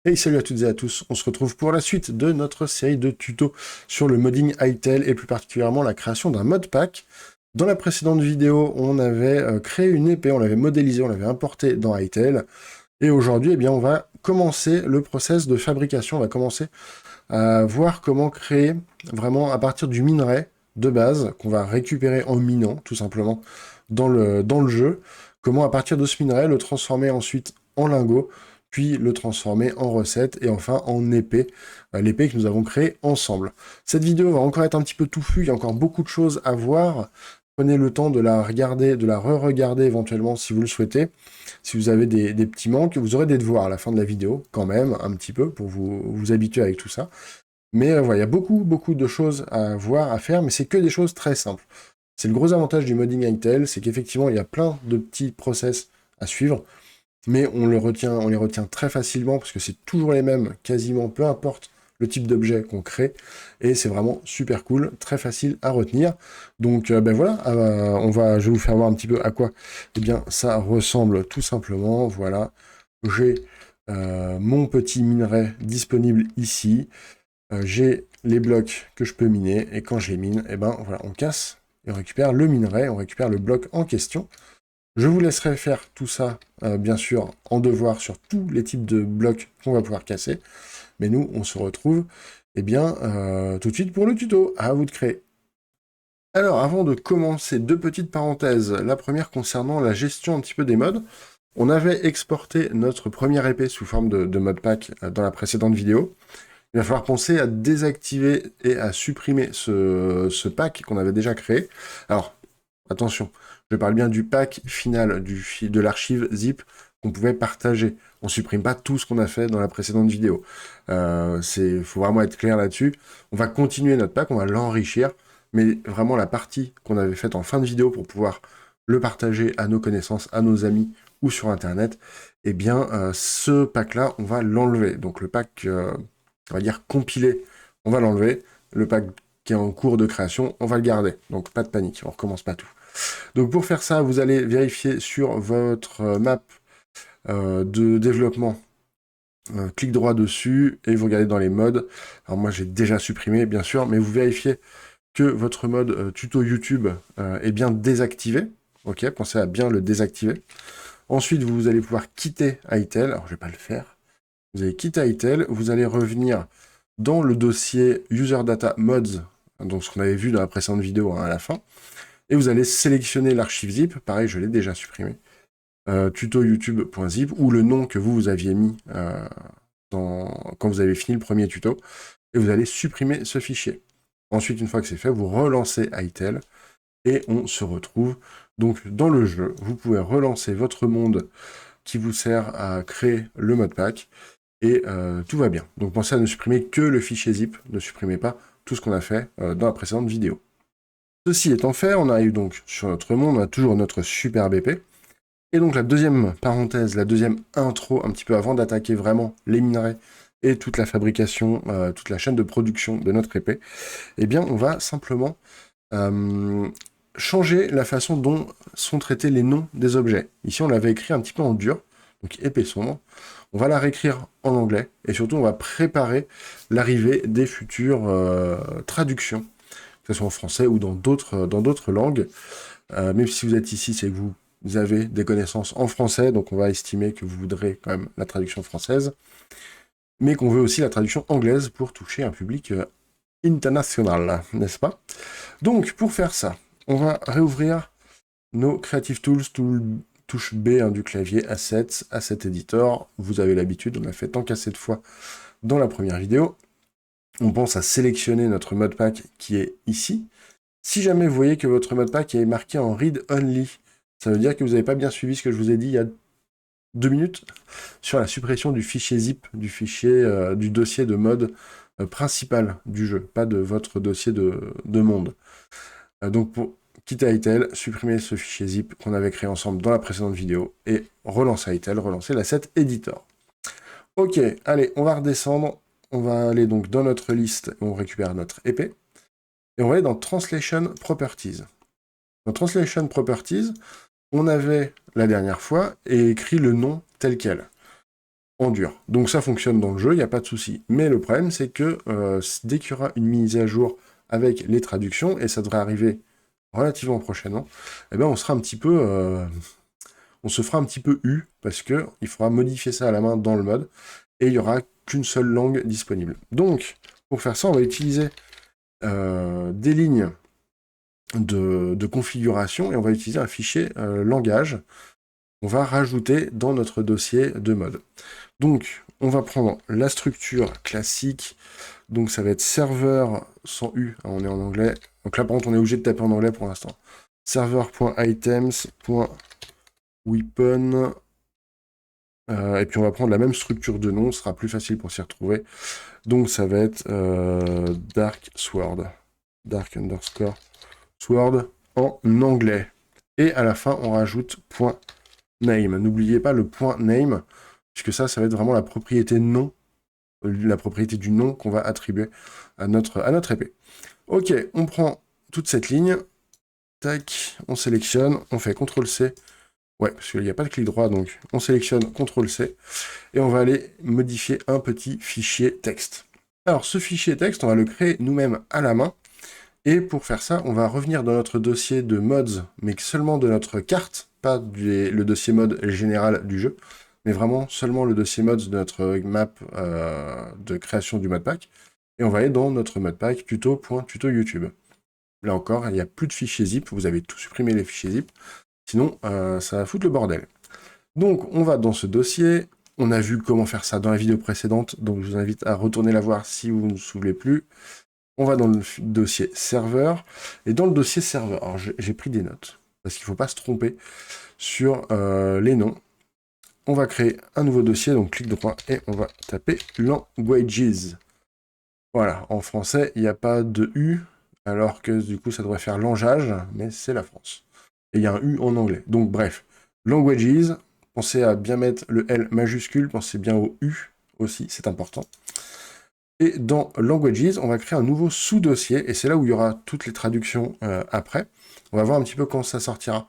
Hey, salut à toutes et à tous, on se retrouve pour la suite de notre série de tutos sur le modding Hytale et plus particulièrement la création d'un modpack. Dans la précédente vidéo, on avait créé une épée, on l'avait modélisée, on l'avait importée dans Hytale. Et aujourd'hui, eh bien, on va commencer le process de fabrication, on va commencer à voir comment créer vraiment à partir du minerai de base qu'on va récupérer en minant tout simplement dans le jeu, comment à partir de ce minerai le transformer ensuite en lingot, puis le transformer en recette et enfin en épée, l'épée que nous avons créée ensemble. Cette vidéo va encore être un petit peu touffue, il y a encore beaucoup de choses à voir. Prenez le temps de la regarder, de la re-regarder éventuellement si vous le souhaitez. Si vous avez des petits manques, vous aurez des devoirs à la fin de la vidéo, quand même, un petit peu, pour vous habituer avec tout ça. Mais voilà, il y a beaucoup de choses à voir, à faire, mais c'est que des choses très simples. C'est le gros avantage du modding Hytale, c'est qu'effectivement, il y a plein de petits process à suivre, mais on les retient très facilement, parce que c'est toujours les mêmes, quasiment, peu importe le type d'objet qu'on crée, et c'est vraiment super cool, très facile à retenir. Donc ben voilà, je vais vous faire voir un petit peu à quoi eh bien, ça ressemble tout simplement. Voilà, j'ai mon petit minerai disponible ici. J'ai les blocs que je peux miner, et quand je les mine, eh ben, voilà, on casse et on récupère le minerai, on récupère le bloc en question. Je vous laisserai faire tout ça, bien sûr, en devoir sur tous les types de blocs qu'on va pouvoir casser. Mais nous, on se retrouve eh bien, tout de suite pour le tuto. À vous de créer. Alors, avant de commencer, deux petites parenthèses. La première concernant la gestion un petit peu des mods. On avait exporté notre première épée sous forme de modpack dans la précédente vidéo. Il va falloir penser à désactiver et à supprimer ce pack qu'on avait déjà créé. Alors, attention, je parle bien du pack final, de l'archive zip qu'on pouvait partager. On ne supprime pas tout ce qu'on a fait dans la précédente vidéo. Faut vraiment être clair là-dessus. On va continuer notre pack, on va l'enrichir, mais vraiment la partie qu'on avait faite en fin de vidéo pour pouvoir le partager à nos connaissances, à nos amis ou sur Internet, eh bien, ce pack-là, on va l'enlever. Donc le pack, on va dire compilé, on va l'enlever. Le pack qui est en cours de création, on va le garder. Donc pas de panique, on recommence pas tout. Donc pour faire ça, vous allez vérifier sur votre map de développement, clic droit dessus, et vous regardez dans les modes. Alors moi j'ai déjà supprimé bien sûr, mais vous vérifiez que votre mode tuto YouTube est bien désactivé. Ok, pensez à bien le désactiver. Ensuite, vous allez pouvoir quitter Hytale. Alors je vais pas le faire. Vous allez quitter Hytale, vous allez revenir dans le dossier User Data Mods, donc ce qu'on avait vu dans la précédente vidéo à la fin, et vous allez sélectionner l'archive zip, pareil, je l'ai déjà supprimé, tuto youtube.zip, ou le nom que vous aviez mis quand vous avez fini le premier tuto, et vous allez supprimer ce fichier. Ensuite, une fois que c'est fait, vous relancez Hytale, et on se retrouve donc dans le jeu. Vous pouvez relancer votre monde qui vous sert à créer le modpack, et tout va bien. Donc pensez à ne supprimer que le fichier zip, ne supprimez pas tout ce qu'on a fait dans la précédente vidéo. Ceci étant fait, on arrive donc sur notre monde, on a toujours notre superbe épée. Et donc la deuxième parenthèse, la deuxième intro, un petit peu avant d'attaquer vraiment les minerais et toute la fabrication, toute la chaîne de production de notre épée, eh bien on va simplement changer la façon dont sont traités les noms des objets. Ici on l'avait écrit un petit peu en dur, donc épée sombre. On va la réécrire en anglais, et surtout on va préparer l'arrivée des futures traductions, que ce soit en français ou dans d'autres langues. Même si vous êtes ici, c'est que vous avez des connaissances en français, donc on va estimer que vous voudrez quand même la traduction française, mais qu'on veut aussi la traduction anglaise pour toucher un public international, n'est-ce pas? Donc pour faire ça, on va réouvrir nos Creative Tools, touche B du clavier, Assets, Asset Editor. Vous avez l'habitude, on l'a fait tant qu'assez de fois dans la première vidéo. On pense à sélectionner notre modpack qui est ici. Si jamais vous voyez que votre modpack est marqué en Read Only, ça veut dire que vous n'avez pas bien suivi ce que je vous ai dit il y a 2 minutes sur la suppression du fichier zip, du dossier de mode principal du jeu, pas de votre dossier de monde. Donc pour quitter Hytale, supprimer ce fichier zip qu'on avait créé ensemble dans la précédente vidéo, et relancer Hytale, relancer l'asset editor. Ok, allez, on va redescendre, on va aller donc dans notre liste, on récupère notre épée, et on va aller dans Translation Properties. Dans Translation Properties, on avait, la dernière fois, écrit le nom tel quel. en dur. Donc ça fonctionne dans le jeu, il n'y a pas de souci. Mais le problème, c'est que dès qu'il y aura une mise à jour avec les traductions, et ça devrait arriver relativement prochainement, eh ben on sera un petit peu... on se fera un petit peu parce que il faudra modifier ça à la main dans le mode, et il n'y aura qu'une seule langue disponible. Donc, pour faire ça, on va utiliser des lignes de configuration, et on va utiliser un fichier langage qu'on va rajouter dans notre dossier de mode. Donc, on va prendre la structure classique, donc ça va être serveur sans U, hein, on est en anglais, donc là par contre on est obligé de taper en anglais pour l'instant. Server.items.weapon, et puis on va prendre la même structure de nom, ce sera plus facile pour s'y retrouver. Donc ça va être Dark Sword, Dark underscore Sword en anglais. Et à la fin, on rajoute .name. N'oubliez pas le .name, puisque ça va être vraiment la propriété nom, la propriété du nom qu'on va attribuer à notre épée. Ok, on prend toute cette ligne, tac, on sélectionne, on fait CTRL-C. Ouais, parce qu'il n'y a pas de clic droit, donc on sélectionne CTRL-C, et on va aller modifier un petit fichier texte. Alors, ce fichier texte, on va le créer nous-mêmes à la main, et pour faire ça, on va revenir dans notre dossier de mods, mais seulement de notre carte, pas le dossier mod général du jeu, mais vraiment seulement le dossier mods de notre map de création du modpack, et on va aller dans notre modpack tuto.tuto YouTube. Là encore, il n'y a plus de fichiers zip, vous avez tout supprimé les fichiers zip, sinon ça va foutre le bordel. Donc on va dans ce dossier, on a vu comment faire ça dans la vidéo précédente, donc je vous invite à retourner la voir si vous ne vous souvenez plus. On va dans le dossier serveur, et dans le dossier serveur, alors j'ai pris des notes, parce qu'il ne faut pas se tromper sur les noms. On va créer un nouveau dossier, donc clic droit, et on va taper languages. Voilà, en français, il n'y a pas de U, alors que du coup ça devrait faire langeage, mais c'est la France. Et il y a un U en anglais. Donc bref, languages, pensez à bien mettre le L majuscule, pensez bien au U aussi, c'est important. Et dans Languages, on va créer un nouveau sous-dossier, et c'est là où il y aura toutes les traductions après. On va voir un petit peu quand ça sortira,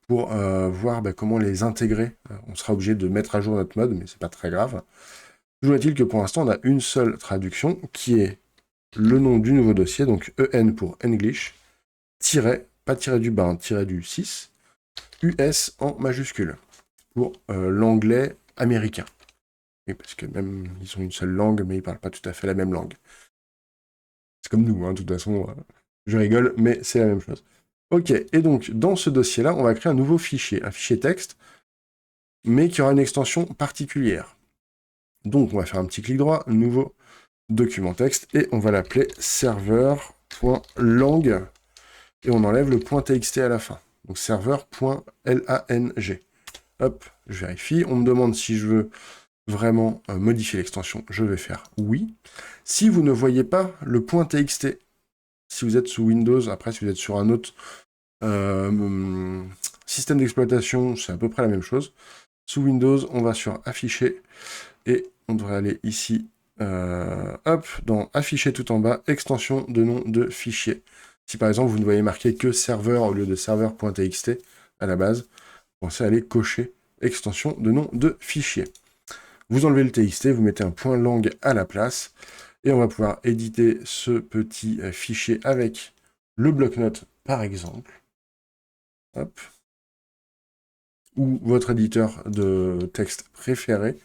pour voir comment les intégrer. On sera obligé de mettre à jour notre mode, mais c'est pas très grave. Toujours est-il que pour l'instant, on a une seule traduction, qui est le nom du nouveau dossier, donc EN pour English, pas tiré du bas, tiré du 6, US en majuscule, pour l'anglais américain. Et parce que même, ils ont une seule langue, mais ils parlent pas tout à fait la même langue. C'est comme nous, de toute façon, je rigole, mais c'est la même chose. Ok, et donc, dans ce dossier-là, on va créer un nouveau fichier, un fichier texte, mais qui aura une extension particulière. Donc, on va faire un petit clic droit, nouveau document texte, et on va l'appeler serveur.lang, et on enlève le .txt à la fin. Donc, serveur.lang. Hop, je vérifie, on me demande si je veux vraiment modifier l'extension, je vais faire oui. Si vous ne voyez pas le .txt, si vous êtes sous Windows, après si vous êtes sur un autre système d'exploitation, c'est à peu près la même chose. Sous Windows, on va sur afficher, et on devrait aller ici, hop, dans afficher tout en bas, extension de nom de fichier. Si par exemple vous ne voyez marqué que serveur au lieu de serveur.txt à la base, pensez à aller cocher extension de nom de fichier. Vous enlevez le TXT, vous mettez un point lang à la place, et on va pouvoir éditer ce petit fichier avec le bloc-notes, par exemple. Hop. Ou votre éditeur de texte préféré.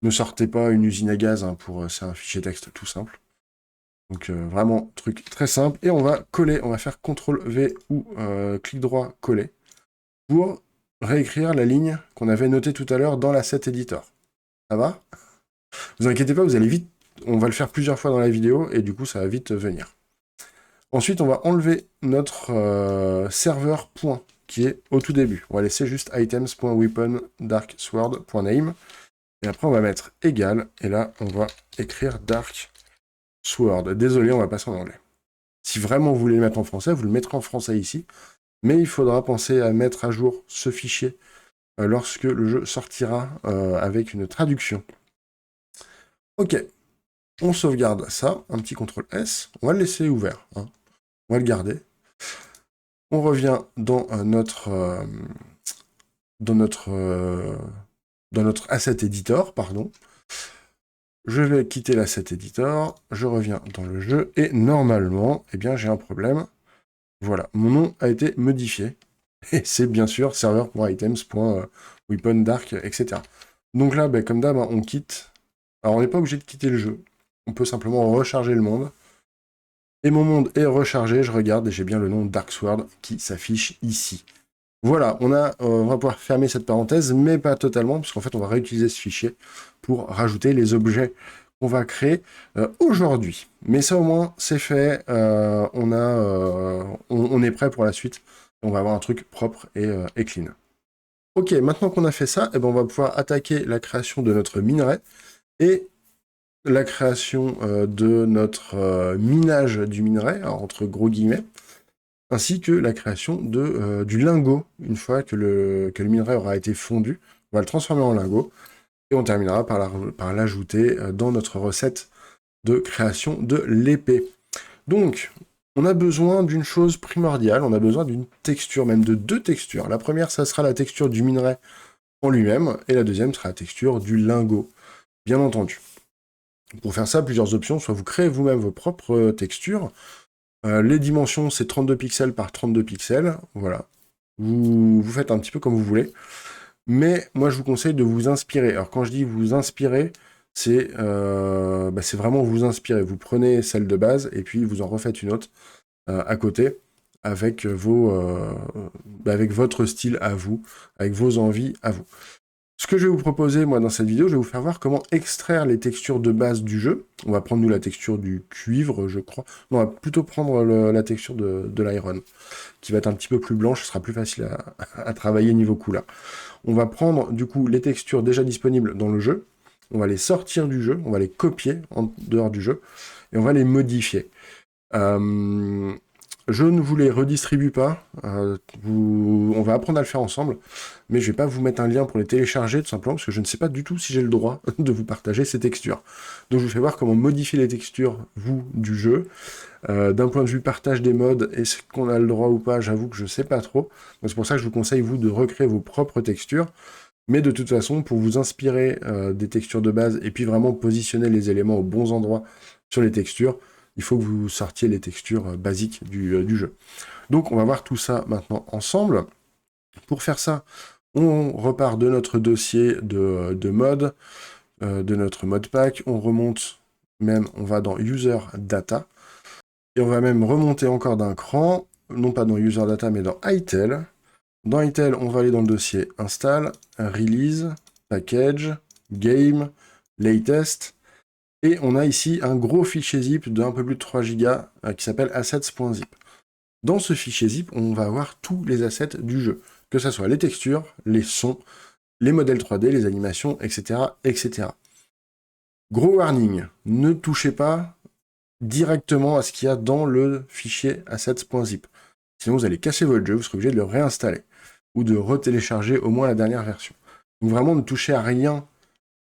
Ne sortez pas une usine à gaz, c'est un fichier texte tout simple. Donc vraiment, truc très simple. Et on va coller, on va faire CTRL-V ou clic droit coller, pour réécrire la ligne qu'on avait notée tout à l'heure dans l'asset editor. Ça va? Vous inquiétez pas, vous allez vite, on va le faire plusieurs fois dans la vidéo, et du coup ça va vite venir. Ensuite, on va enlever notre serveur point, qui est au tout début. On va laisser juste items.weapon.darksword.name, et après on va mettre égal, et là on va écrire dark sword. Désolé, on va passer en anglais. Si vraiment vous voulez le mettre en français, vous le mettrez en français ici, mais il faudra penser à mettre à jour ce fichier lorsque le jeu sortira avec une traduction. Ok, on sauvegarde ça, un petit CTRL S, on va le laisser ouvert, on va le garder. On revient dans notre asset editor, pardon, Je vais quitter l'asset editor, je reviens dans le jeu, et normalement, eh bien, j'ai un problème. Voilà, mon nom a été modifié. Et c'est bien sûr server.items.weapondark, etc. Donc là, ben, comme d'hab, hein, on quitte. Alors on n'est pas obligé de quitter le jeu. On peut simplement recharger le monde. Et mon monde est rechargé, je regarde et j'ai bien le nom Darksword qui s'affiche ici. Voilà, on va pouvoir fermer cette parenthèse, mais pas totalement, puisqu'en fait on va réutiliser ce fichier pour rajouter les objets qu'on va créer aujourd'hui. Mais ça au moins c'est fait, on est prêt pour la suite, on va avoir un truc propre et clean. Ok, maintenant qu'on a fait ça, eh ben, on va pouvoir attaquer la création de notre minerai, et la création de notre minage du minerai, alors, entre gros guillemets, ainsi que la création du lingot. Une fois que le minerai aura été fondu, on va le transformer en lingot, et on terminera par l'ajouter dans notre recette de création de l'épée. Donc, on a besoin d'une chose primordiale, on a besoin d'une texture, même de deux textures. La première, ça sera la texture du minerai en lui-même, et la deuxième sera la texture du lingot, bien entendu. Pour faire ça, plusieurs options, soit vous créez vous-même vos propres textures. Les dimensions, c'est 32 pixels par 32 pixels, voilà. Vous faites un petit peu comme vous voulez. Mais moi, je vous conseille de vous inspirer. Alors, quand je dis vous inspirer, c'est vraiment vous inspirer. Vous prenez celle de base et puis vous en refaites une autre à côté avec avec votre style à vous, avec vos envies à vous. Ce que je vais vous proposer, moi, dans cette vidéo, je vais vous faire voir comment extraire les textures de base du jeu. On va prendre, nous, la texture du cuivre, je crois. Non, on va plutôt prendre la texture de l'iron, qui va être un petit peu plus blanche, ce sera plus facile à travailler niveau couleur. On va prendre, du coup, les textures déjà disponibles dans le jeu, on va les sortir du jeu, on va les copier en dehors du jeu, et on va les modifier. Je ne vous les redistribue pas, on va apprendre à le faire ensemble, mais je ne vais pas vous mettre un lien pour les télécharger, tout simplement, parce que je ne sais pas du tout si j'ai le droit de vous partager ces textures. Donc je vous fais voir comment modifier les textures, vous, du jeu. D'un point de vue partage des modes, est-ce qu'on a le droit ou pas, j'avoue que je ne sais pas trop. Donc c'est pour ça que je vous conseille, vous, de recréer vos propres textures, mais de toute façon, pour vous inspirer des textures de base, et puis vraiment positionner les éléments aux bons endroits sur les textures, il faut que vous sortiez les textures basiques du jeu. Donc on va voir tout ça maintenant ensemble. Pour faire ça, on repart de notre dossier de mode, de notre mode pack, on remonte même, on va dans User Data, et on va même remonter encore d'un cran, non pas dans User Data, mais dans ITEL. Dans ITEL, on va aller dans le dossier Install, Release, Package, Game, Latest, et on a ici un gros fichier zip d'un peu plus de 3 Go qui s'appelle assets.zip. Dans ce fichier zip, on va avoir tous les assets du jeu, que ce soit les textures, les sons, les modèles 3D, les animations, etc., etc. Gros warning, ne touchez pas directement à ce qu'il y a dans le fichier assets.zip. Sinon, vous allez casser votre jeu, vous serez obligé de le réinstaller, ou de retélécharger au moins la dernière version. Donc vraiment, ne touchez à rien,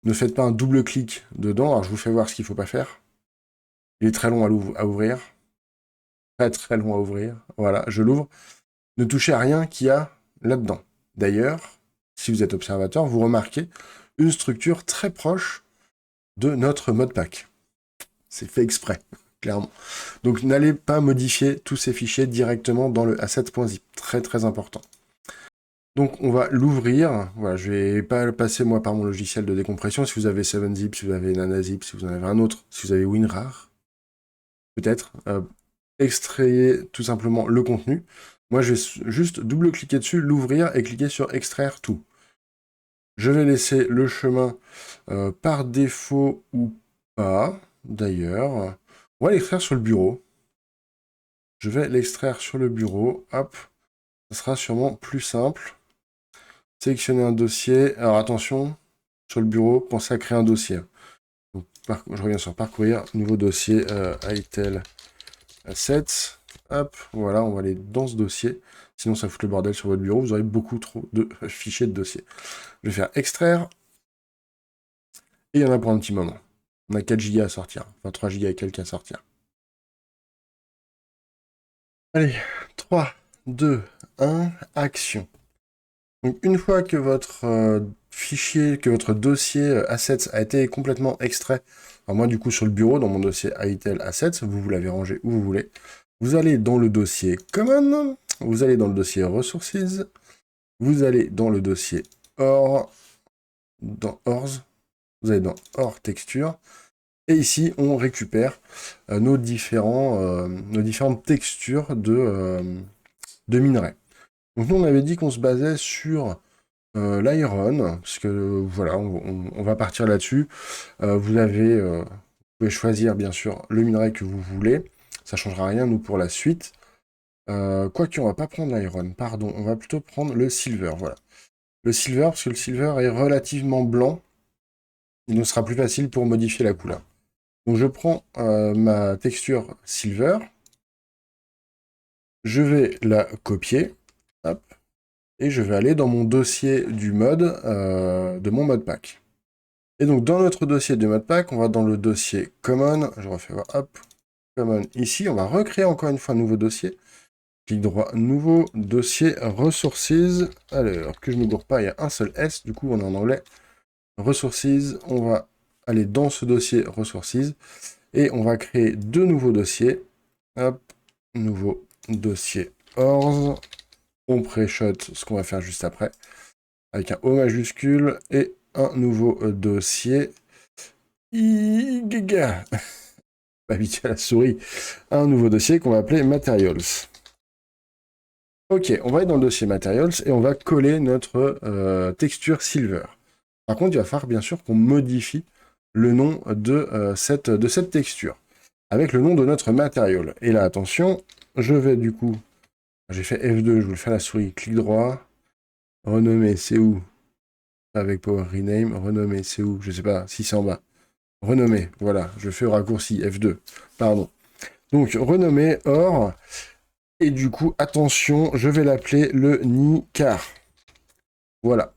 ne faites pas un double clic dedans. Alors je vous fais voir ce qu'il ne faut pas faire. Il est très long à ouvrir. Très très long à ouvrir. Voilà, je l'ouvre. Ne touchez à rien qu'il y a là-dedans. D'ailleurs, si vous êtes observateur, vous remarquez une structure très proche de notre modpack. C'est fait exprès, clairement. Donc n'allez pas modifier tous ces fichiers directement dans le asset.zip. Très très important. Donc on va l'ouvrir. Voilà, je vais pas le passer moi par mon logiciel de décompression. Si vous avez 7zip, si vous avez NanaZip, si vous en avez un autre, si vous avez WinRAR, peut-être, extrayez tout simplement le contenu. Moi je vais juste double-cliquer dessus, l'ouvrir et cliquer sur extraire tout. Je vais laisser le chemin par défaut ou pas, d'ailleurs. On va l'extraire sur le bureau. Je vais l'extraire sur le bureau. Hop, ça sera sûrement plus simple. Sélectionner un dossier. Alors attention, sur le bureau, pensez à créer un dossier. Donc, je reviens sur parcourir, nouveau dossier ITEL Assets. Hop, voilà, on va aller dans ce dossier. Sinon, ça fout le bordel sur votre bureau. Vous aurez beaucoup trop de fichiers de dossiers. Je vais faire extraire. Et il y en a pour un petit moment. On a 4 Go à sortir. Enfin, 3 Go et quelques à sortir. Allez, 3, 2, 1, action. Donc, une fois que votre fichier, que votre dossier Assets a été complètement extrait, enfin, moi du coup sur le bureau, dans mon dossier ITEL Assets, vous l'avez rangé où vous voulez. Vous allez dans le dossier Common, vous allez dans le dossier Resources, vous allez dans le dossier OR, dans ORS, vous allez dans OR Texture, et ici on récupère nos différentes textures de minerais. Donc nous on avait dit qu'on se basait sur l'iron, parce que voilà, on va partir là-dessus. Vous pouvez choisir bien sûr le minerai que vous voulez. Ça ne changera rien nous pour la suite. Quoique on va pas prendre l'iron, pardon, on va plutôt prendre le silver, voilà. Le silver, parce que le silver est relativement blanc, il nous sera plus facile pour modifier la couleur. Donc je prends ma texture silver, je vais la copier, hop, et je vais aller dans mon dossier du mode, de mon modpack. Et donc dans notre dossier de modpack, on va dans le dossier common, je refais voir, hop, common ici, on va recréer encore une fois un nouveau dossier. Clic droit, nouveau dossier resources. Alors que je ne me gourre pas, il y a un seul S, du coup on est en anglais. Resources, on va aller dans ce dossier resources et on va créer deux nouveaux dossiers. Hop, nouveau dossier ORS. On pré-shot ce qu'on va faire juste après, avec un O majuscule et un nouveau dossier. Habitué à la souris. Un nouveau dossier qu'on va appeler Materials. Ok, on va aller dans le dossier Materials et on va coller notre texture Silver. Par contre, il va falloir bien sûr qu'on modifie le nom de cette texture, avec le nom de notre matériel. Et là, attention, je vais du coup, j'ai fait F2, je vous le fais à la souris, clic droit, renommer, c'est où? Avec Power Rename, renommer, c'est où? Je sais pas, si c'est en bas. Renommer, voilà, je fais au raccourci, F2, pardon. Donc, renommer, or, et du coup, attention, je vais l'appeler le Nicar. Voilà.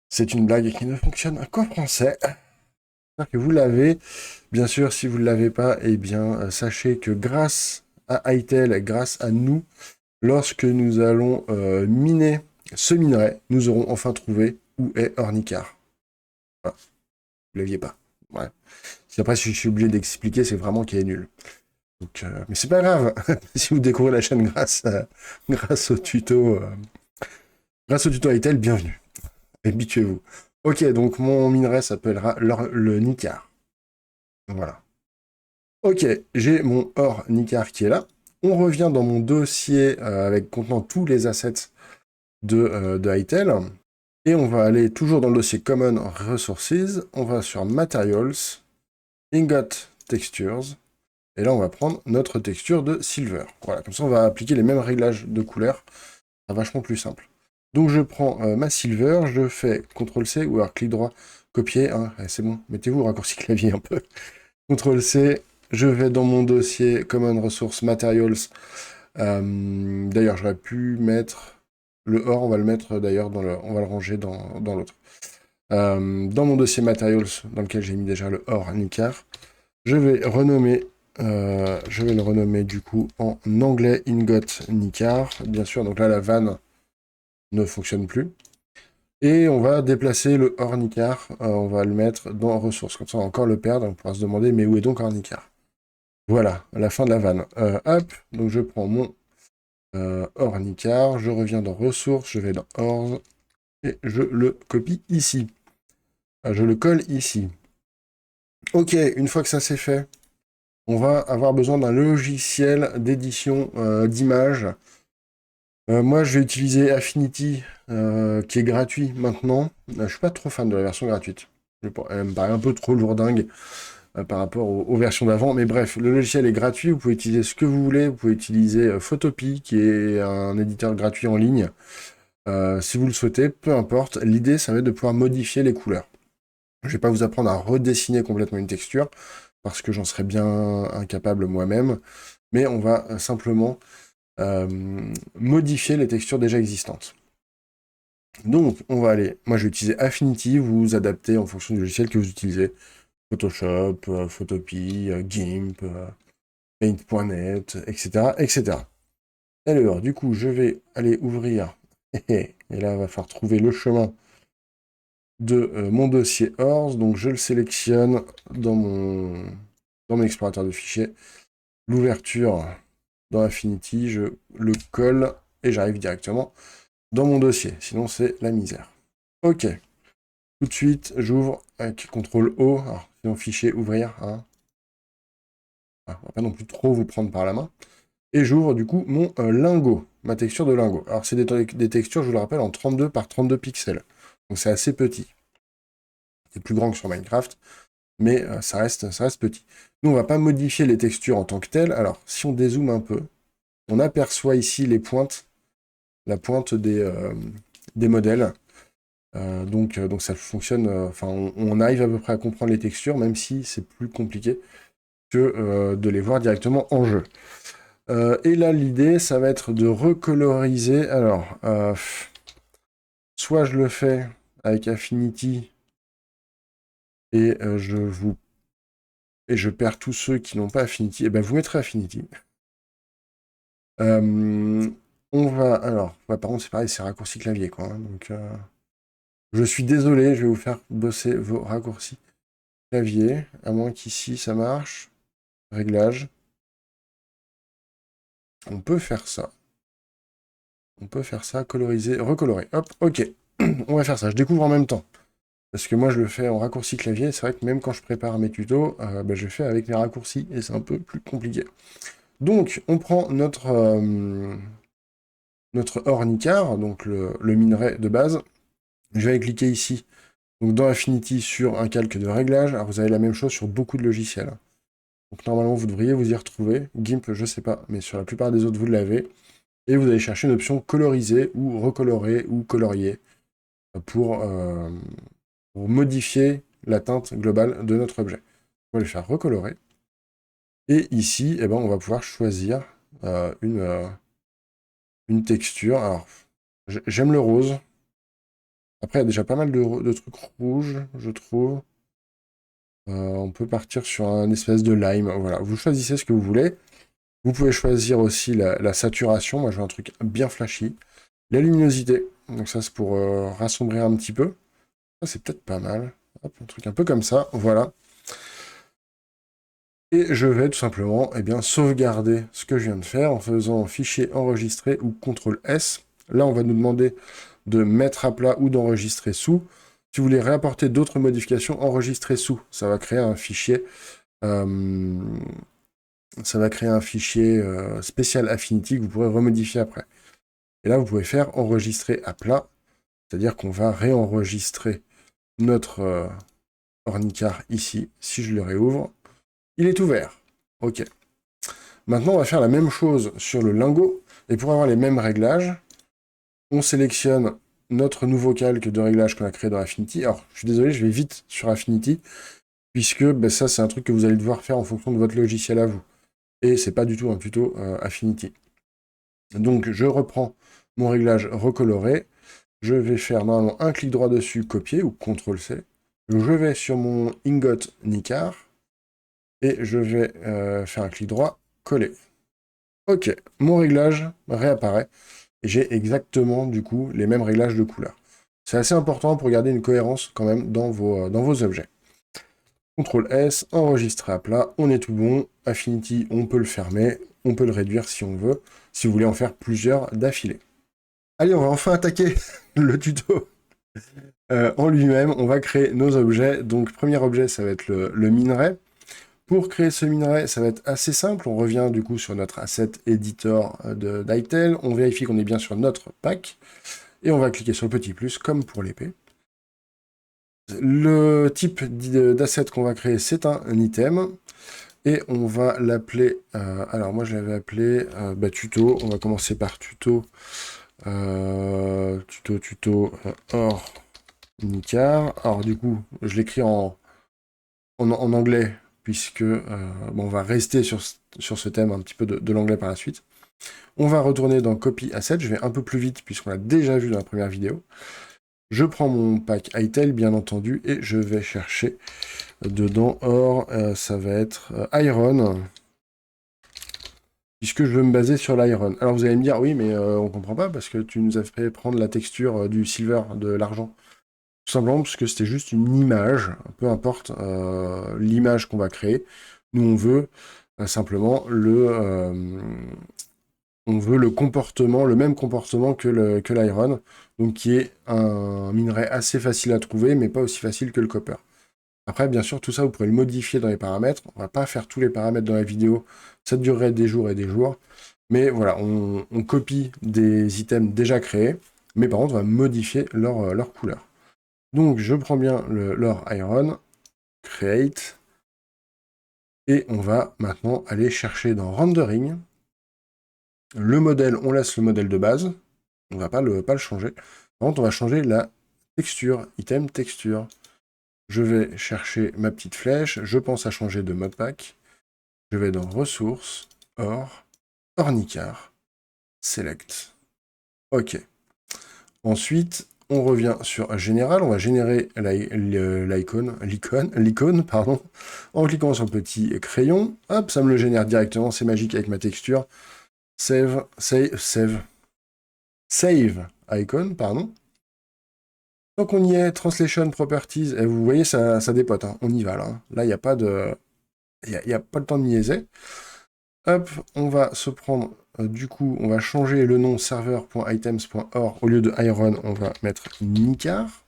C'est une blague qui ne fonctionne qu'en français. J'espère que vous l'avez. Bien sûr, si vous ne l'avez pas, eh bien, sachez que grâce à ITEL, grâce à nous, lorsque nous allons miner ce minerai, nous aurons enfin trouvé où est Ornicar. Voilà. Vous ne l'aviez pas. Ouais. Après, si je suis obligé d'expliquer, c'est vraiment qu'il est nul. Donc, mais c'est pas grave. Si vous découvrez la chaîne grâce au tuto ITEL, bienvenue. Habituez-vous. Ok, donc mon minerai s'appellera le Nicar. Voilà. Ok, j'ai mon or Nicar qui est là. On revient dans mon dossier avec contenant tous les assets de ITEL. Et on va aller toujours dans le dossier Common Resources. On va sur Materials, Ingot Textures. Et là, on va prendre notre texture de Silver. Voilà, comme ça, on va appliquer les mêmes réglages de couleur. C'est vachement plus simple. Donc, je prends ma Silver, je fais CTRL-C ou alors clic droit, copier. Hein, c'est bon, mettez-vous au raccourci clavier un peu. CTRL-C, je vais dans mon dossier Common Resource Materials. D'ailleurs, j'aurais pu mettre le OR, on va le mettre d'ailleurs, on va le ranger dans l'autre. Dans mon dossier Materials, dans lequel j'ai mis déjà le OR Nicar, je vais le renommer du coup en anglais Ingot Nicar, bien sûr, donc là la vanne ne fonctionne plus. Et on va déplacer le Ornicar, on va le mettre dans ressources, comme ça on va encore le perdre, on pourra se demander mais où est donc Ornicar? Voilà, à la fin de la vanne. Hop, donc je prends mon Ornicar, je reviens dans ressources, je vais dans Ors, et je le copie ici. Je le colle ici. Ok, une fois que ça c'est fait, on va avoir besoin d'un logiciel d'édition d'images. Moi, je vais utiliser Affinity, qui est gratuit maintenant. Je suis pas trop fan de la version gratuite. Elle me paraît un peu trop lourdingue par rapport aux versions d'avant. Mais bref, le logiciel est gratuit. Vous pouvez utiliser ce que vous voulez. Vous pouvez utiliser Photopea, qui est un éditeur gratuit en ligne. Si vous le souhaitez, peu importe. L'idée, ça va être de pouvoir modifier les couleurs. Je vais pas vous apprendre à redessiner complètement une texture, parce que j'en serais bien incapable moi-même. Mais on va simplement modifier les textures déjà existantes. Donc, on va aller, moi je vais utiliser Affinity, vous vous adaptez en fonction du logiciel que vous utilisez. Photoshop, Photopea, GIMP, Paint.net, etc., etc. Alors, du coup, je vais aller ouvrir, et là, il va falloir trouver le chemin de mon dossier ORS. Donc je le sélectionne dans mon explorateur de fichiers. L'ouverture dans Affinity, je le colle et j'arrive directement dans mon dossier. Sinon, c'est la misère. OK. Tout de suite, j'ouvre avec CTRL-O. Alors, sinon, fichier, ouvrir. Hein. Ah, on va pas non plus trop vous prendre par la main. Et j'ouvre du coup mon lingot, ma texture de lingot. Alors, c'est des textures, je vous le rappelle, en 32 par 32 pixels. Donc, c'est assez petit. C'est plus grand que sur Minecraft, mais ça reste petit. Nous, on va pas modifier les textures en tant que telles. Alors, si on dézoome un peu, on aperçoit ici les pointes, la pointe des modèles. Donc ça fonctionne, enfin on arrive à peu près à comprendre les textures, même si c'est plus compliqué que de les voir directement en jeu. Et là l'idée, ça va être de recoloriser. Alors, soit je le fais avec Affinity, et je perds tous ceux qui n'ont pas Affinity, et ben vous mettrez Affinity. On va, alors, ouais, par contre c'est pareil, c'est raccourci clavier, quoi. Hein, donc, je suis désolé, je vais vous faire bosser vos raccourcis clavier, à moins qu'ici ça marche. Réglage. On peut faire ça. On peut faire ça, coloriser, recolorer. Hop, ok. On va faire ça. Je découvre en même temps. Parce que moi, je le fais en raccourci clavier. C'est vrai que même quand je prépare mes tutos, je fais avec les raccourcis et c'est un peu plus compliqué. Donc, on prend notre ornicar, donc le minerai de base. Je vais cliquer ici, donc dans Affinity, sur un calque de réglage. Alors, vous avez la même chose sur beaucoup de logiciels. Donc, normalement, vous devriez vous y retrouver. GIMP, je sais pas, mais sur la plupart des autres, vous l'avez. Et vous allez chercher une option coloriser ou recolorer ou colorier pour modifier la teinte globale de notre objet. On va le faire recolorer. Et ici, eh ben, on va pouvoir choisir une texture. Alors, j'aime le rose. Après, il y a déjà pas mal de trucs rouges, je trouve. On peut partir sur un espèce de lime. Voilà, vous choisissez ce que vous voulez. Vous pouvez choisir aussi la saturation. Moi, je veux un truc bien flashy. La luminosité. Donc ça, c'est pour rassombrir un petit peu. Ça, c'est peut-être pas mal. Hop, un truc un peu comme ça. Voilà. Et je vais tout simplement sauvegarder ce que je viens de faire en faisant fichier enregistré ou CTRL-S. Là, on va nous demander de mettre à plat ou d'enregistrer sous. Si vous voulez réapporter d'autres modifications, enregistrer sous. Ça va créer un fichier... spécial Affinity que vous pourrez remodifier après. Et là, vous pouvez faire enregistrer à plat, c'est-à-dire qu'on va réenregistrer notre ornicar ici. Si je le réouvre, il est ouvert. OK. Maintenant, on va faire la même chose sur le lingot. Et pour avoir les mêmes réglages, on sélectionne notre nouveau calque de réglage qu'on a créé dans Affinity. Alors, je suis désolé, je vais vite sur Affinity, puisque ça, c'est un truc que vous allez devoir faire en fonction de votre logiciel à vous. Et c'est pas du tout un tuto Affinity. Donc, je reprends mon réglage recoloré. Je vais faire normalement un clic droit dessus, copier, ou CTRL-C. Je vais sur mon ingot Nicar, et je vais faire un clic droit, coller. Ok, mon réglage réapparaît, et j'ai exactement, du coup, les mêmes réglages de couleur. C'est assez important pour garder une cohérence, quand même, dans vos objets. CTRL-S, enregistrer à plat, on est tout bon. Affinity, on peut le fermer, on peut le réduire si on veut, si vous voulez en faire plusieurs d'affilée. Allez, on va enfin attaquer le tuto en lui-même. On va créer nos objets. Donc, premier objet, ça va être le minerai. Pour créer ce minerai, ça va être assez simple. On revient du coup sur notre asset editor d'ITEL. On vérifie qu'on est bien sur notre pack. Et on va cliquer sur le petit plus, comme pour l'épée. Le type d'asset qu'on va créer, c'est un item. Et on va l'appeler... alors moi, je l'avais appelé tuto. On va commencer par tuto. Tuto or Nicar. Alors du coup, je l'écris en anglais, puisque on va rester sur ce thème un petit peu de l'anglais par la suite. On va retourner dans Copy Asset, je vais un peu plus vite, puisqu'on l'a déjà vu dans la première vidéo. Je prends mon pack ITEL, bien entendu, et je vais chercher dedans or, ça va être Iron, puisque je veux me baser sur l'Iron. Alors vous allez me dire, oui, mais on comprend pas, parce que tu nous as fait prendre la texture du silver, de l'argent. Tout simplement parce que c'était juste une image, peu importe l'image qu'on va créer. Nous, on veut simplement on veut le comportement, le même comportement que l'iron, donc qui est un minerai assez facile à trouver, mais pas aussi facile que le copper. Après, bien sûr, tout ça, vous pourrez le modifier dans les paramètres. On va pas faire tous les paramètres dans la vidéo, ça durerait des jours et des jours. Mais voilà, on copie des items déjà créés, mais par contre, on va modifier leur couleur. Donc, je prends bien l'or iron, create, et on va maintenant aller chercher dans rendering. Le modèle, on laisse le modèle de base, on ne va pas le changer. Par contre, on va changer la texture, item texture. Je vais chercher ma petite flèche, je pense à changer de modpack. Je vais dans ressources, or, ornicar, select. OK. Ensuite, on revient sur général, on va générer l'icône, pardon, en cliquant sur le petit crayon. Hop, ça me le génère directement, c'est magique avec ma texture. Save icon, pardon. Donc on y est, Translation Properties, et vous voyez, ça dépote, hein. On y va là. Hein. Là, il n'y a pas de... Il n'y a pas le temps de niaiser. Hop, on va se prendre, du coup, on va changer le nom server.items.or. Au lieu de iron, on va mettre nicar.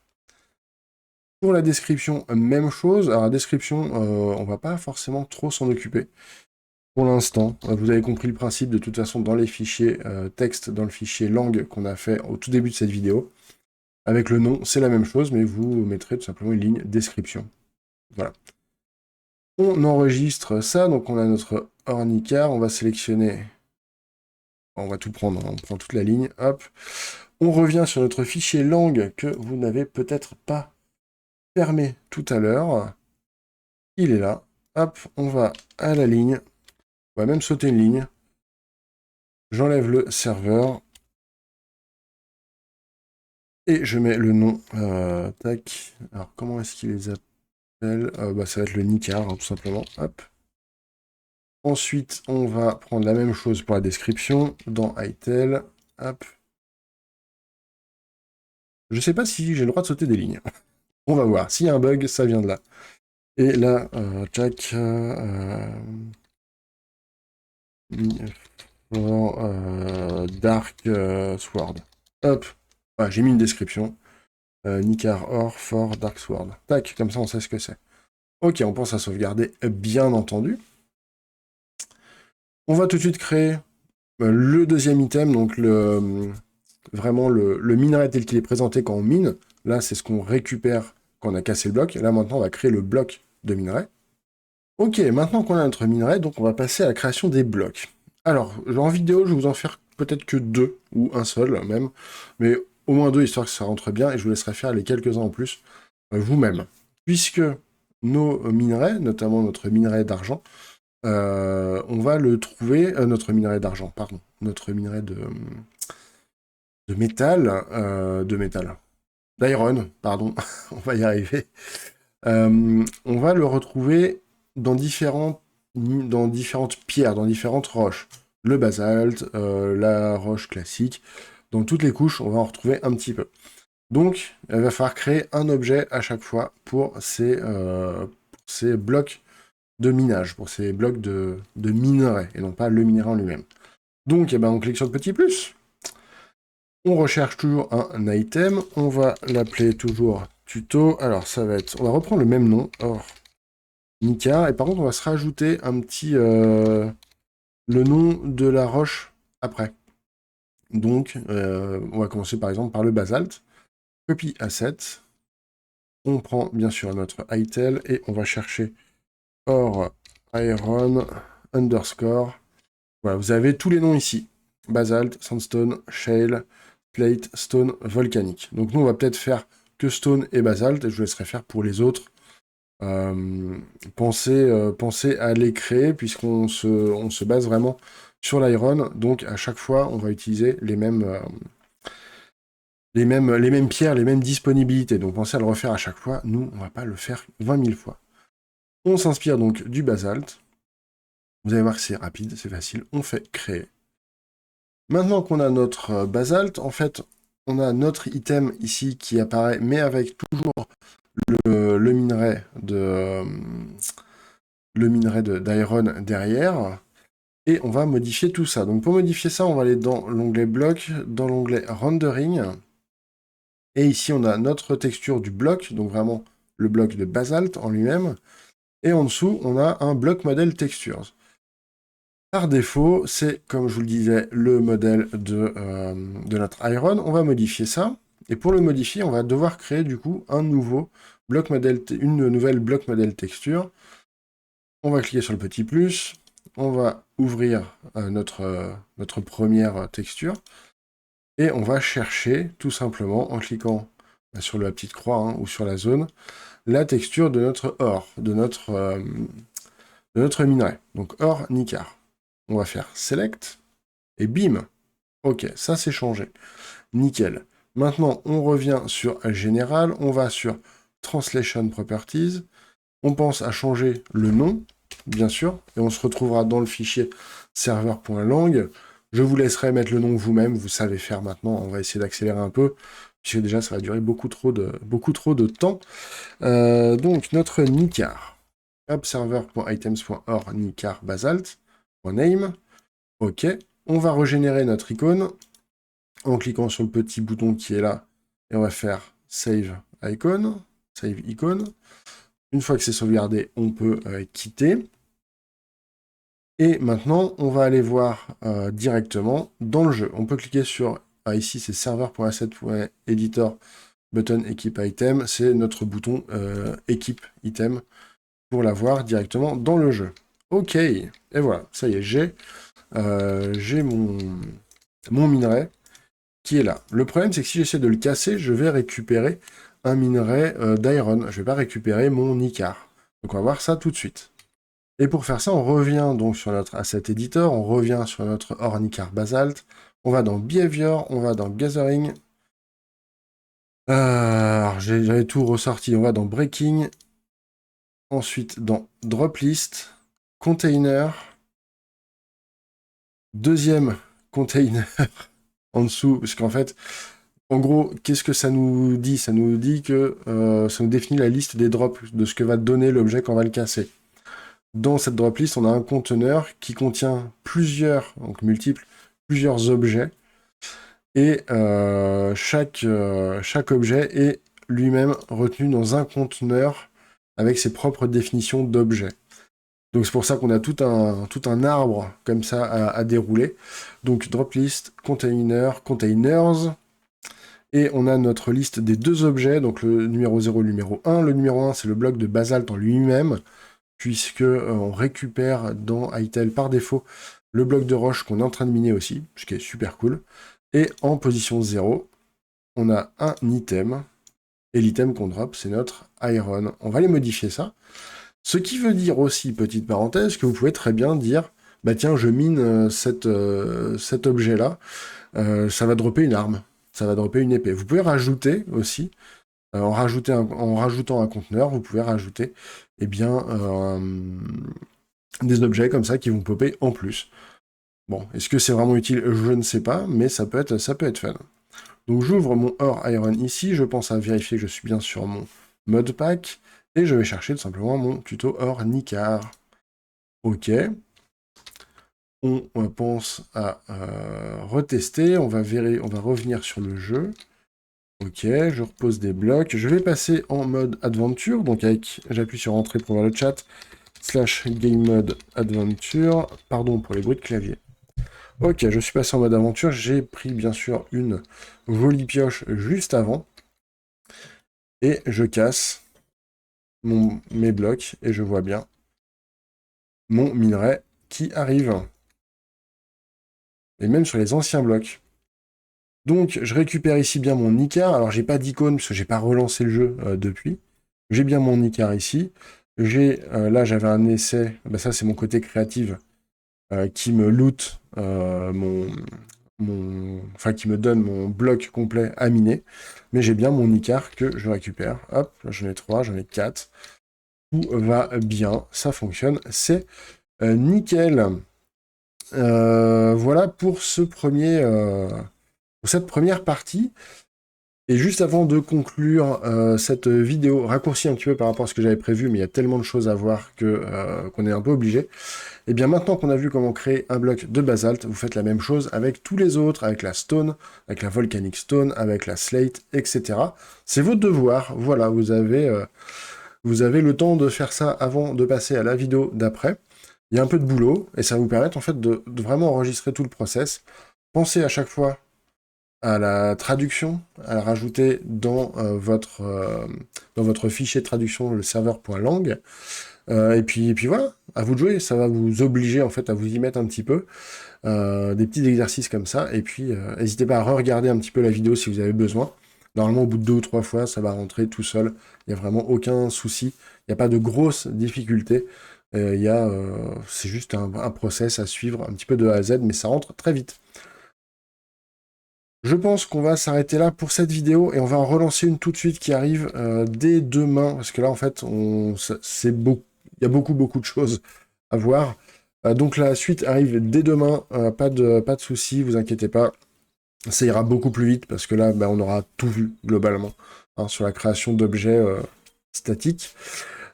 Pour la description, même chose. Alors la description, on va pas forcément trop s'en occuper. Pour l'instant, vous avez compris le principe de toute façon dans les fichiers texte, dans le fichier langue qu'on a fait au tout début de cette vidéo. Avec le nom, c'est la même chose, mais vous mettrez tout simplement une ligne description. Voilà. On enregistre ça, donc on a notre ornicar, on va sélectionner, on va tout prendre, on prend toute la ligne, hop. On revient sur notre fichier langue que vous n'avez peut-être pas fermé tout à l'heure. Il est là, hop, on va à la ligne, on va même sauter une ligne. J'enlève le serveur. Et je mets le nom, tac. Alors comment est-ce qu'il les appelle? Ça va être le nicar, hein, tout simplement, hop. Ensuite, on va prendre la même chose pour la description, dans itel, hop. Je sais pas si j'ai le droit de sauter des lignes. On va voir. S'il y a un bug, ça vient de là. Et là, tac, Dark Sword. Hop. Voilà, j'ai mis une description. Nicar Or for Dark Sword. Tac, comme ça on sait ce que c'est. Ok, on pense à sauvegarder, bien entendu. On va tout de suite créer le deuxième item, donc vraiment le minerai tel qu'il est présenté quand on mine. Là, c'est ce qu'on récupère quand on a cassé le bloc. Et là, maintenant, on va créer le bloc de minerai. Ok, maintenant qu'on a notre minerai, donc on va passer à la création des blocs. Alors, en vidéo, je vais vous en faire peut-être que 2, ou un seul même, mais au moins 2, histoire que ça rentre bien, et je vous laisserai faire les quelques-uns en plus, vous-même. Puisque nos minerais, notamment notre minerai d'argent, on va le trouver, notre minerai d'argent, pardon, notre minerai de métal, d'iron, pardon, on va y arriver. On va le retrouver dans différentes pierres, dans différentes roches. Le basalte, la roche classique, dans toutes les couches, on va en retrouver un petit peu. Donc, il va falloir créer un objet à chaque fois pour ces blocs de minage, pour ces blocs de minerai, et non pas le minerai en lui-même. Donc, on clique sur le petit plus. On recherche toujours un item. On va l'appeler toujours tuto. Alors, ça va être... On va reprendre le même nom. Or, nicar. Et par contre, on va se rajouter un petit... le nom de la roche après. Donc, on va commencer par exemple par le basalte. Copy asset. On prend bien sûr notre itel et on va chercher or iron underscore. Voilà, vous avez tous les noms ici. Basalte, sandstone, shale, plate, stone, volcanique. Donc nous, on va peut-être faire que stone et basalte, et je vous laisserai faire pour les autres. Pensez à les créer, puisqu'on se base vraiment sur l'iron. Donc à chaque fois, on va utiliser les mêmes pierres, les mêmes disponibilités. Donc pensez à le refaire à chaque fois. Nous, on va pas le faire 20 000 fois. On s'inspire donc du basalte. Vous allez voir que c'est rapide, c'est facile. On fait créer. Maintenant qu'on a notre basalte, en fait, on a notre item ici qui apparaît, mais avec toujours le minerai d'iron derrière. Et on va modifier tout ça. Donc pour modifier ça, on va aller dans l'onglet bloc, dans l'onglet rendering. Et ici, on a notre texture du bloc, donc vraiment le bloc de basalte en lui-même. Et en dessous, on a un bloc model textures. Par défaut, c'est, comme je vous le disais, le modèle de notre iron. On va modifier ça. Et pour le modifier, on va devoir créer du coup un nouveau bloc modèle, une nouvelle bloc modèle texture. On va cliquer sur le petit plus. On va ouvrir notre première texture. Et on va chercher, tout simplement, en cliquant sur la petite croix hein, ou sur la zone, la texture de notre or, de notre minerai. Donc or Nicar. On va faire Select, et bim. Ok, ça c'est changé. Nickel. Maintenant, on revient sur Général, on va sur Translation Properties, on pense à changer le nom, bien sûr, et on se retrouvera dans le fichier serveur.lang. Je vous laisserai mettre le nom vous-même, vous savez faire maintenant, on va essayer d'accélérer un peu, puisque déjà ça va durer beaucoup trop de temps. Donc notre Nicar, server.items.or Nicar Basalt, name, ok, on va régénérer notre icône en cliquant sur le petit bouton qui est là, et on va faire Save Icon, Save Icon. Une fois que c'est sauvegardé, on peut quitter. Et maintenant, on va aller voir directement dans le jeu. On peut cliquer sur, ici c'est server.asset.editor, button Equip Item, c'est notre bouton Equip Item pour l'avoir directement dans le jeu. Ok, et voilà, ça y est, j'ai mon minerai qui est là. Le problème, c'est que si j'essaie de le casser, je vais récupérer un minerai d'iron. Je ne vais pas récupérer mon Nicar. Donc on va voir ça tout de suite. Et pour faire ça, on revient donc sur notre Asset Editor, on revient sur notre or Nicar Basalt, on va dans Behavior, on va dans Gathering. Alors j'avais tout ressorti, on va dans Breaking, ensuite dans Drop List, Container, deuxième container en dessous, parce qu'en fait, en gros, qu'est-ce que ça nous dit? Ça nous dit que ça nous définit la liste des drops, de ce que va donner l'objet quand on va le casser. Dans cette drop list, on a un conteneur qui contient plusieurs objets, et chaque objet est lui-même retenu dans un conteneur avec ses propres définitions d'objets. Donc c'est pour ça qu'on a tout un arbre comme ça à dérouler. Donc drop list, container, containers, et on a notre liste des deux objets, donc le numéro 0 et le numéro 1. Le numéro 1, c'est le bloc de basalte en lui-même, puisque on récupère dans ITEL par défaut le bloc de roche qu'on est en train de miner aussi, ce qui est super cool. Et en position 0, on a un item, et l'item qu'on drop, c'est notre iron. On va aller modifier ça. Ce qui veut dire aussi, petite parenthèse, que vous pouvez très bien dire, bah tiens, je mine cet objet-là, ça va dropper une arme, ça va dropper une épée. Vous pouvez rajouter aussi, en rajoutant un conteneur, vous pouvez rajouter eh bien, des objets comme ça qui vont popper en plus. Bon, est-ce que c'est vraiment utile? Je ne sais pas, mais ça peut être fun. Donc j'ouvre mon Or Iron ici, je pense à vérifier que je suis bien sur mon modpack, et je vais chercher tout simplement mon tuto Or Nicar. Ok. On pense à retester, on va revenir sur le jeu. Ok, je repose des blocs. Je vais passer en mode Adventure, donc j'appuie sur Entrée pour voir le chat, /game mode Adventure, pardon pour les bruits de clavier. Ok, je suis passé en mode aventure, j'ai pris bien sûr une jolie pioche juste avant, et je casse mes blocs, et je vois bien mon minerai qui arrive. Et même sur les anciens blocs. Donc, je récupère ici bien mon Nicar. Alors, j'ai pas d'icône, parce que j'ai pas relancé le jeu depuis. J'ai bien mon Nicar ici. Là, j'avais un essai, bah, ça c'est mon côté créatif, qui me loot enfin, qui me donne mon bloc complet à miner. Mais j'ai bien mon Nicar que je récupère. Hop, là, j'en ai 3, j'en ai 4. Tout va bien, ça fonctionne, c'est nickel. Voilà pour ce premier pour cette première partie. Et juste avant de conclure cette vidéo, raccourcie un petit peu par rapport à ce que j'avais prévu, mais il y a tellement de choses à voir qu'on est un peu obligé. Et bien maintenant qu'on a vu comment créer un bloc de basalte, vous faites la même chose avec tous les autres, avec la stone, avec la volcanic stone, avec la slate, etc. C'est votre devoir, voilà, vous avez le temps de faire ça avant de passer à la vidéo d'après. Il y a un peu de boulot, et ça va vous permettre en fait de vraiment enregistrer tout le process. Pensez à chaque fois à la traduction, à la rajouter dans votre fichier de traduction, le serveur.lang. Et puis voilà, à vous de jouer, ça va vous obliger en fait à vous y mettre un petit peu, des petits exercices comme ça, et puis n'hésitez pas à re-regarder un petit peu la vidéo si vous avez besoin. Normalement, au bout de 2 ou 3 fois, ça va rentrer tout seul, il n'y a vraiment aucun souci, il n'y a pas de grosses difficultés, c'est juste un process à suivre un petit peu de A à Z, mais ça rentre très vite. Je pense qu'on va s'arrêter là pour cette vidéo et on va en relancer une tout de suite qui arrive dès demain, parce que là en fait il y a beaucoup de choses à voir. Donc la suite arrive dès demain, pas de soucis, vous inquiétez pas, ça ira beaucoup plus vite parce que là on aura tout vu globalement hein, sur la création d'objets statiques.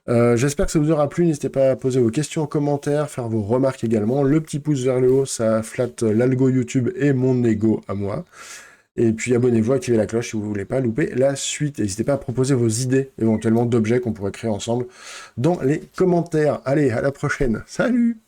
J'espère que ça vous aura plu, n'hésitez pas à poser vos questions en commentaire, faire vos remarques également, le petit pouce vers le haut, ça flatte l'algo YouTube et mon ego à moi. Et puis abonnez-vous, activez la cloche si vous ne voulez pas louper la suite. N'hésitez pas à proposer vos idées éventuellement d'objets qu'on pourrait créer ensemble dans les commentaires. Allez, à la prochaine. Salut!